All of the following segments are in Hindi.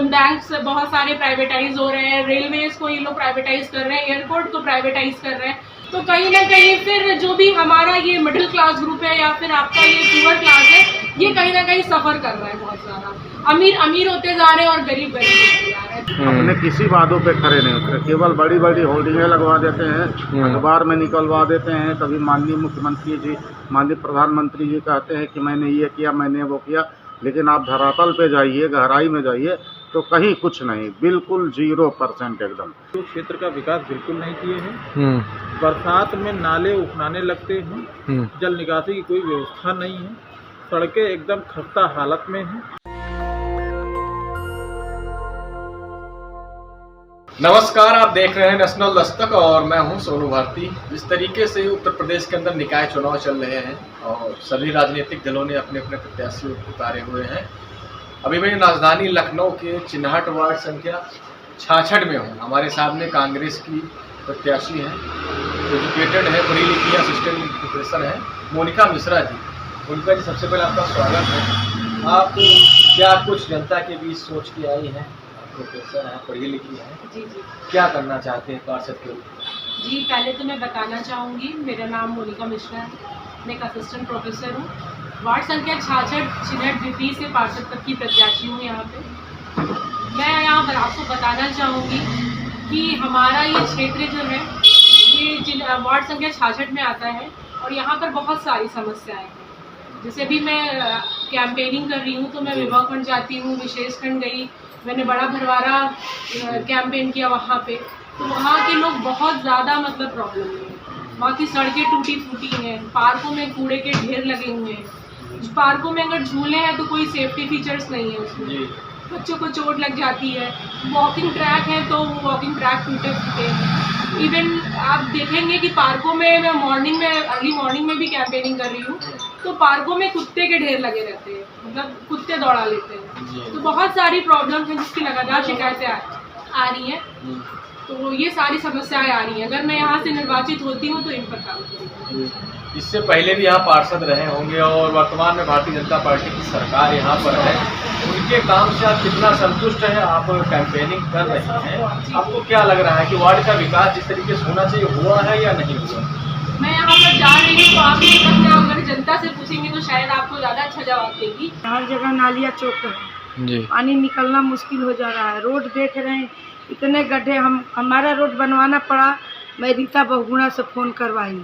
बैंक्स बहुत सारे प्राइवेटाइज हो रहे हैं, रेलवेज को ये लोग प्राइवेटाइज कर रहे हैं, एयरपोर्ट को प्राइवेटाइज कर रहे हैं। तो कहीं ना कहीं फिर जो भी हमारा ये मिडिल क्लास ग्रुप है या फिर आपका ये पुअर क्लास है, ये कहीं ना कहीं सफर कर रहा है बहुत ज्यादा। अमीर अमीर होते जा रहे हैं और गरीब गरीब होते जा रहे हैं। अपने किसी वादों पे खड़े नहीं उतरे, केवल बड़ी बड़ी होर्डिंगें लगवा देते हैं, अखबार में निकलवा देते हैं। कभी माननीय मुख्यमंत्री जी, माननीय प्रधानमंत्री जी कहते हैं कि मैंने ये किया, मैंने वो किया, लेकिन आप धरातल पे जाइए, गहराई में जाइए तो कहीं कुछ नहीं, बिल्कुल 0% एकदम। तो क्षेत्र का विकास बिल्कुल नहीं किए हैं। बरसात में नाले उफनाने लगते हैं, जल निकासी की कोई व्यवस्था नहीं है, सड़कें एकदम खस्ता हालत में हैं। नमस्कार, आप देख रहे हैं नेशनल दस्तक और मैं हूं सोनू भारती। जिस तरीके से उत्तर प्रदेश के अंदर निकाय चुनाव चल रहे हैं और सभी राजनीतिक दलों ने अपने अपने प्रत्याशी उतारे हुए हैं, अभी मैं राजधानी लखनऊ के चिन्हाट वार्ड संख्या 66 में हूँ। हमारे सामने कांग्रेस की प्रत्याशी हैं, एजुकेटेड है, पढ़ी लिखी असिस्टेंट प्रोफेसर हैं, मोनिका मिश्रा जी। मोनिका जी, सबसे पहले आपका स्वागत है। आप क्या कुछ जनता के बीच सोच के आई हैं? प्रोफेसर हैं, पढ़ी लिखी हैं, जी, क्या करना चाहते हैं पार्षद के रूप में? जी, पहले तो मैं बताना चाहूँगी, मेरा नाम मोनिका मिश्रा है, मैं एक असिस्टेंट प्रोफेसर हूँ। वार्ड संख्या 66 चिन्हट विपी से पार्षद तक की प्रत्याशी हूँ यहाँ पे। मैं यहाँ पर आपको बताना चाहूँगी कि हमारा ये क्षेत्र जो है, ये वार्ड संख्या 66 में आता है और यहाँ पर बहुत सारी समस्याएं हैं। जैसे भी मैं कैंपेनिंग कर रही हूँ तो मैं विभा खंड जाती हूँ, विशेष खंड गई, मैंने बड़ा भरवारा कैंपेन किया वहाँ पे। तो वहाँ के लोग बहुत ज़्यादा मतलब प्रॉब्लम में हैं। वहाँ की सड़कें टूटी फूटी हैं, पार्कों में कूड़े के ढेर लगे हुए हैं। पार्कों में अगर झूले हैं तो कोई सेफ्टी फीचर्स नहीं है उसमें, बच्चों को चोट लग जाती है। वॉकिंग ट्रैक है तो वॉकिंग ट्रैक टूटे फूटे हैं। इवन आप देखेंगे कि पार्कों में, मैं मॉर्निंग में, अर्ली मॉर्निंग में भी कैंपेनिंग कर रही हूँ, तो पार्कों में कुत्ते के ढेर लगे रहते हैं, मतलब कुत्ते दौड़ा लेते हैं। तो बहुत सारी प्रॉब्लम्स हैं जिसकी लगातार शिकायतें आ रही हैं। तो ये सारी समस्याएं आ रही हैं। अगर मैं यहाँ से निर्वाचित होती हूँ तो इन पर काम करूँगी। इससे पहले भी यहाँ पार्षद रहे होंगे और वर्तमान में भारतीय जनता पार्टी की सरकार यहाँ पर है, उनके काम से आप कितना संतुष्ट हैं? आप कैंपेनिंग कर रहे हैं, आपको क्या लग रहा है कि वार्ड का विकास जिस तरीके से होना चाहिए हुआ है या नहीं हुआ? मैं यहाँ पर जा रही हूँ तो आप अगर जनता से पूछेंगे तो शायद आपको ज़्यादा अच्छा जवाब देगी। हर जगह नालियाँ चौक है, पानी निकलना मुश्किल हो जा रहा है। रोड देख रहे हैं, इतने गड्ढे। हमारा रोड बनवाना पड़ा, मैं रीता बहुगुणा से फ़ोन करवाई,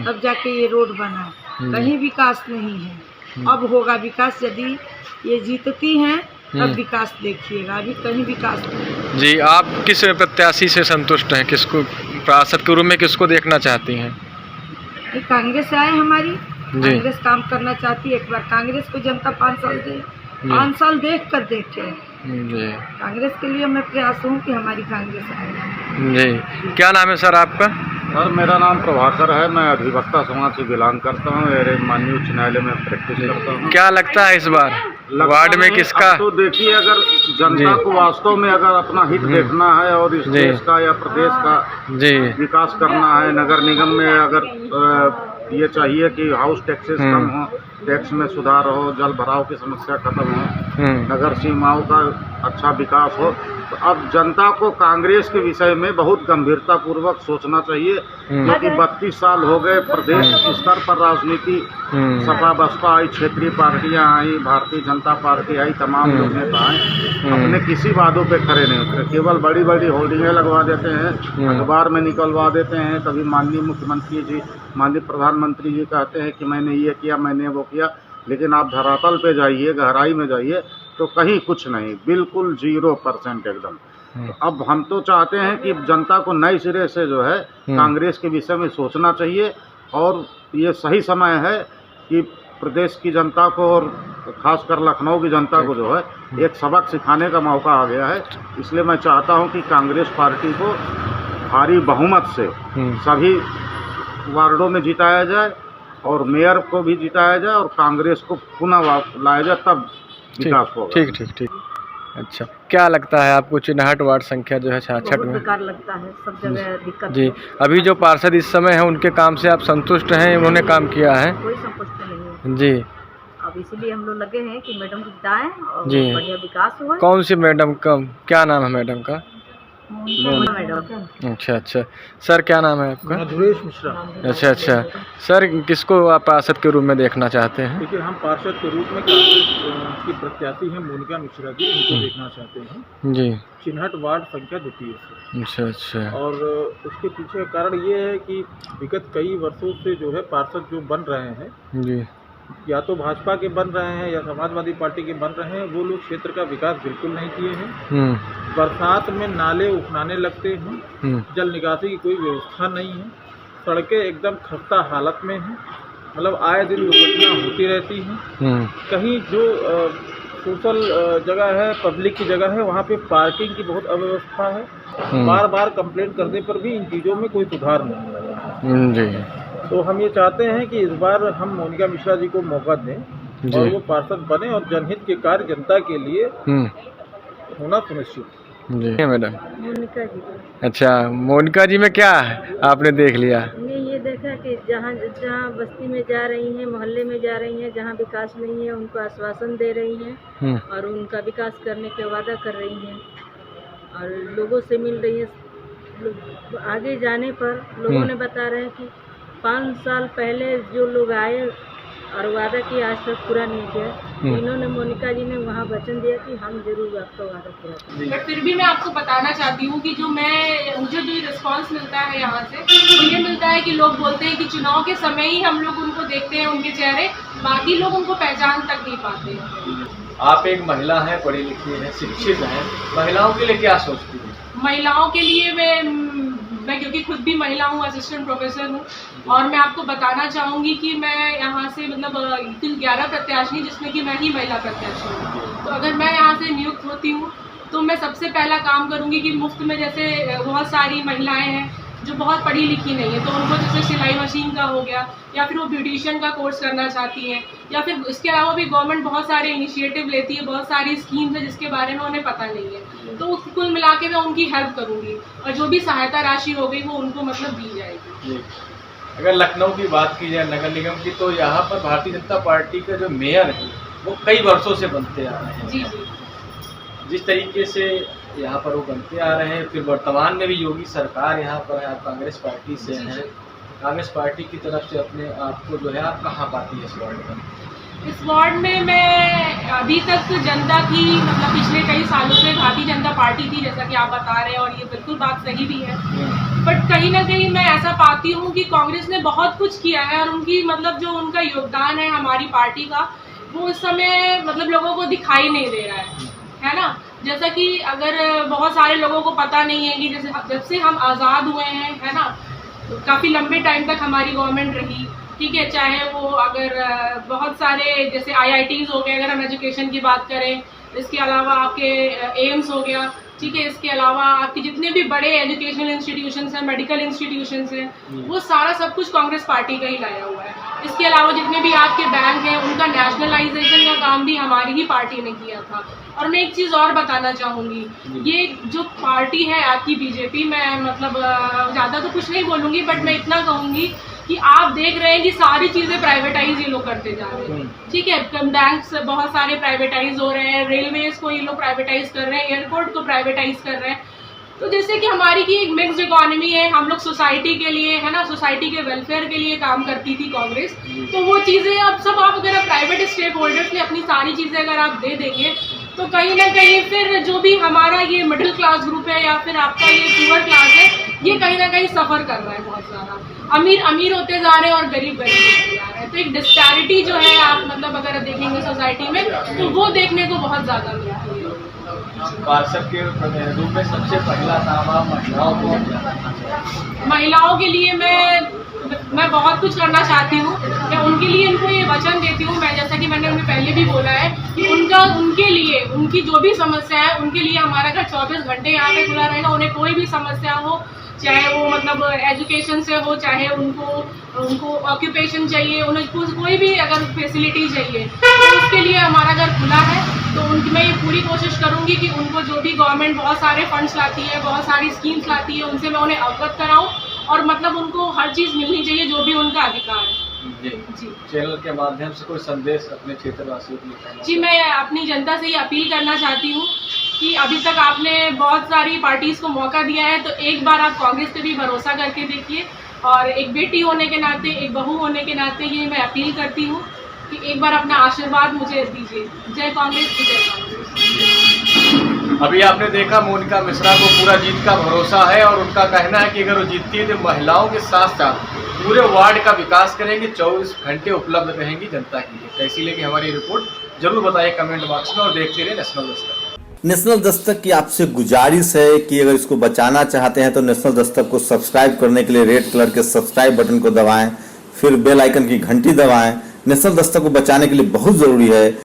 तब जाके ये रोड बना। कहीं विकास नहीं है। अब होगा विकास, यदि ये जीतती हैं तब विकास देखिएगा, अभी कहीं विकास नहीं। जी, आप किस प्रत्याशी से संतुष्ट हैं? किसको पार्षद के रूप में किसको देखना चाहती हैं? कांग्रेस आए हमारी, कांग्रेस काम करना चाहती है। एक बार कांग्रेस को जनता 5 साल दे, 5 साल देख कर देखे। कांग्रेस के लिए मैं प्रयास हूँ कि हमारी कांग्रेस आए। जी, क्या नाम है सर आपका? सर, मेरा नाम प्रभाकर है, मैं अधिवक्ता समाज से बिलोंग करता हूँ, माननीय उच्च न्यायालय में प्रैक्टिस करता हूँ। क्या लगता है इस बार वार्ड में किसका? तो देखिए, अगर जनता को वास्तव में अगर अपना हित देखना है और इस देश का या प्रदेश का विकास करना है, नगर निगम में अगर ये चाहिए कि हाउस टैक्सेस कम हो, टैक्स में सुधार हो, जल भराव की समस्या खत्म हो, नगर सीमाओं का अच्छा विकास हो, तो अब जनता को कांग्रेस के विषय में बहुत गंभीरता पूर्वक सोचना चाहिए। क्योंकि 32 साल हो गए प्रदेश स्तर पर राजनीति, सपा बसपा आई, क्षेत्रीय पार्टियां आई, भारतीय जनता पार्टी आई, तमाम लोग नेता आए, अपने किसी वादों पे खड़े नहीं उतरे, केवल बड़ी बड़ी होर्डिंगें लगवा देते हैं, अखबार में निकलवा देते हैं। कभी माननीय मुख्यमंत्री जी, माननीय प्रधानमंत्री जी कहते हैं कि मैंने ये किया, मैंने वो किया, लेकिन आप धरातल पे जाइए, गहराई में जाइए तो कहीं कुछ नहीं, बिल्कुल 0% एकदम। तो अब हम तो चाहते हैं कि जनता को नए सिरे से जो है कांग्रेस के विषय में सोचना चाहिए और ये सही समय है कि प्रदेश की जनता को और खासकर लखनऊ की जनता को जो है एक सबक सिखाने का मौका आ गया है। इसलिए मैं चाहता हूं कि कांग्रेस पार्टी को भारी बहुमत से सभी वार्डों में जिताया जाए और मेयर को भी जिताया जाए और कांग्रेस को पुनः लाया जाए, तब विकास होगा। ठीक। अच्छा, क्या लगता है आपको चिन्हाट वार्ड संख्या जो है 66 में? बेकार लगता है, सब जगह दिक्कत जी, अभी जो पार्षद इस समय हैं उनके काम से आप संतुष्ट हैं? उन्होंने काम किया है? कोई संतुष्ट नहीं है जी। अब इसीलिए हम लोग लगे हैं कि मैडम को जिताएं और जी। बढ़िया विकास हुआ। कौन सी मैडम का क्या नाम है मैडम का? मैडम अच्छा अच्छा। सर क्या नाम है आपका? मधुरेश मिश्रा। अच्छा अच्छा। सर किसको आप पार्षद के रूप में देखना चाहते हैं? देखिए, हम पार्षद के रूप में कांग्रेस की प्रत्याशी हैं मोनिका मिश्रा जी, उनको देखना चाहते हैं जी। चिन्हट वार्ड संख्या 2 से। अच्छा अच्छा। और उसके पीछे का कारण ये है कि विगत कई वर्षों से जो है पार्षद जो बन रहे हैं, जी या तो भाजपा के बन रहे हैं या समाजवादी पार्टी के बन रहे हैं, वो लोग क्षेत्र का विकास बिल्कुल नहीं किए हैं। बरसात में नाले उफनाने लगते हैं, जल निकासी की कोई व्यवस्था नहीं है, सड़कें एकदम खस्ता हालत में हैं, मतलब आए दिन दुर्घटना होती रहती हैं। कहीं जो सोशल जगह है, पब्लिक की जगह है, वहाँ पे पार्किंग की बहुत अव्यवस्था है। बार बार कंप्लेंट करने पर भी इन चीज़ों में कोई सुधार नहीं हो रहा है जी। तो हम ये चाहते हैं कि इस बार हम मोनिका मिश्रा जी को मौका दें और वो पार्षद बने और जनहित के कार्य जनता के लिए होना सुनिश्चित। जी मैडम। मोनिका जी। अच्छा, मोनिका जी में क्या है आपने देख लिया? हमने ये देखा कि जहाँ जहाँ बस्ती में जा रही हैं, मोहल्ले में जा रही हैं, जहाँ विकास नहीं है उनको आश्वासन दे रही हैं और उनका विकास करने का वादा कर रही हैं और लोगों से मिल रही है। आगे जाने पर लोगों ने बता रहे हैं कि 5 साल पहले जो लोग आए और वादा किया आज तक पूरा नहीं किया। इन्होंने मोनिका जी ने वहाँ वचन दिया कि हम जरूर आपका वादा पूरा करेंगे। बट फिर भी मैं आपको बताना चाहती हूँ कि मुझे जो रिस्पांस मिलता है यहाँ से वो ये मिलता है कि लोग बोलते हैं कि चुनाव के समय ही हम लोग उनको देखते हैं, उनके चेहरे, बाकी लोग उनको पहचान तक नहीं पाते हैं। आप एक महिला हैं, पढ़ी लिखी हैं, शिक्षित हैं, महिलाओं के लिए क्या सोचती हैं? महिलाओं के लिए मैं क्योंकि खुद भी महिला हूँ, असिस्टेंट प्रोफेसर हूँ और मैं आपको बताना चाहूँगी कि मैं यहाँ से मतलब कुल 11 प्रत्याशी जिसमें कि मैं ही महिला प्रत्याशी हूँ। तो अगर मैं यहाँ से नियुक्त होती हूँ तो मैं सबसे पहला काम करूँगी कि मुफ्त में, जैसे बहुत सारी महिलाएं हैं जो बहुत पढ़ी लिखी नहीं है, तो उनको जैसे सिलाई मशीन का हो गया या फिर वो ब्यूटिशियन का कोर्स करना चाहती हैं, या फिर इसके अलावा भी गवर्नमेंट बहुत सारे इनिशिएटिव लेती है, बहुत सारी स्कीम्स है जिसके बारे में उन्हें पता नहीं है, तो कुल मिला के मैं उनकी हेल्प करूँगी और जो भी सहायता राशि हो गई वो उनको मतलब दी जाएगी। अगर लखनऊ की बात की जाए नगर निगम की, तो यहाँ पर भारतीय जनता पार्टी के जो मेयर हैं वो कई वर्षों से बनते आ रहे हैं। जी जी। जिस तरीके से यहाँ पर वो बनते आ रहे हैं, फिर वर्तमान में भी योगी सरकार यहाँ पर है, आप कांग्रेस पार्टी से हैं, कांग्रेस पार्टी की तरफ से अपने आप को जो है आप कहाँ पाती है इस वार्ड में? इस वार्ड में मैं अभी तक जनता की मतलब पिछले कई सालों से भारतीय जनता पार्टी थी, जैसा कि आप बता रहे हैं, और ये बिल्कुल बात सही भी है। बट कहीं ना कहीं मैं ऐसा पाती हूँ कि कांग्रेस ने बहुत कुछ किया है और उनकी मतलब जो उनका योगदान है हमारी पार्टी का, वो इस समय मतलब लोगों को दिखाई नहीं दे रहा है ना। जैसा कि अगर बहुत सारे लोगों को पता नहीं है कि जैसे जब से हम आज़ाद हुए हैं, है ना, तो काफ़ी लंबे टाइम तक हमारी गवर्नमेंट रही, ठीक है, चाहे वो अगर बहुत सारे जैसे IITs हो गए, अगर हम एजुकेशन की बात करें, इसके अलावा आपके एम्स हो गया, ठीक है, इसके अलावा आपके जितने भी बड़े एजुकेशनल इंस्टीट्यूशंस हैं, मेडिकल इंस्टीट्यूशंस हैं, वो सारा सब कुछ कांग्रेस पार्टी का ही लाया हुआ है। इसके अलावा जितने भी आपके बैंक हैं उनका नेशनलाइजेशन का काम भी हमारी ही पार्टी ने किया था। और मैं एक चीज़ और बताना चाहूँगी, ये जो पार्टी है आपकी बीजेपी, मैं मतलब ज़्यादा तो कुछ नहीं बोलूँगी, बट मैं इतना कहूँगी कि आप देख रहे हैं कि सारी चीज़ें प्राइवेटाइज ये लोग करते जा रहे हैं, ठीक है, बैंक्स बहुत सारे प्राइवेटाइज हो रहे हैं, रेलवेज को ये लोग प्राइवेटाइज कर रहे हैं, एयरपोर्ट को प्राइवेटाइज कर रहे हैं। तो जैसे कि हमारी की एक मिक्स्ड इकोनॉमी है, हम लोग सोसाइटी के लिए, है ना, सोसाइटी के वेलफेयर के लिए काम करती थी कांग्रेस, तो वो चीज़ें अब सब आप अगर प्राइवेट स्टेक होल्डर्स ने अपनी सारी चीज़ें अगर आप दे देंगे तो कहीं ना कहीं फिर जो भी हमारा ये मिडिल क्लास ग्रुप है या फिर आपका ये पुअर क्लास है, ये कहीं ना कहीं सफ़र कर रहा है बहुत ज़्यादा। अमीर अमीर होते जा रहे हैं और गरीब गरीब होते जा रहे हैं, तो एक डिस्पैरिटी जो है आप मतलब अगर देखेंगे सोसाइटी में तो वो देखने को बहुत ज़्यादा मिलती है। पार्षद के रूप में सबसे पहला काम आप महिलाओं को, महिलाओं के लिए मैं बहुत कुछ करना चाहती हूँ। मैं उनके लिए इनको ये वचन देती हूँ, मैं जैसा कि मैंने उन्हें पहले भी बोला है कि उनके लिए उनकी जो भी समस्या है उनके लिए हमारा घर 24 घंटे यहाँ पे खुला रहेगा। उन्हें कोई भी समस्या हो, चाहे वो मतलब एजुकेशन से हो, चाहे उनको ऑक्यूपेशन चाहिए, उन्हें कोई भी अगर फैसिलिटी चाहिए तो उसके लिए हमारा घर खुला है। तो मैं ये पूरी कोशिश करूँगी कि उनको जो भी गवर्नमेंट बहुत सारे फंड्स लाती है, बहुत सारी स्कीम्स लाती है, उनसे मैं उन्हें अवगत कराऊँ और मतलब उनको हर चीज़ मिलनी चाहिए जो भी उनका अधिकार है। जी जी चैनल के माध्यम से कोई संदेश अपने क्षेत्रवासियों को कहना जी, मैं अपनी जनता से ये अपील करना चाहती हूँ कि अभी तक आपने बहुत सारी पार्टीज को मौका दिया है, तो एक बार आप कांग्रेस पे भी भरोसा करके देखिए। और एक बेटी होने के नाते, एक बहू होने के नाते ये मैं अपील करती हूँ कि एक बार अपना आशीर्वाद मुझे दीजिए। जय कांग्रेस, जय कांग्रेस। अभी आपने देखा मोनिका मिश्रा को पूरा जीत का भरोसा है और उनका कहना है कि अगर वो जीतती है तो महिलाओं के साथ साथ पूरे वार्ड का विकास करेंगे, 24 घंटे उपलब्ध रहेंगी जनता के लिए। कैसी लगी हमारी रिपोर्ट जरूर बताइए कमेंट बॉक्स में और देखते रहिए नेशनल दस्तक। नेशनल दस्तक की आपसे गुजारिश है कि अगर इसको बचाना चाहते हैं तो नेशनल दस्तक को सब्सक्राइब करने के लिए रेड कलर के सब्सक्राइब बटन को दबाएं, फिर बेल आइकन की घंटी दबाएं। नेशनल दस्तक को बचाने के लिए बहुत जरूरी है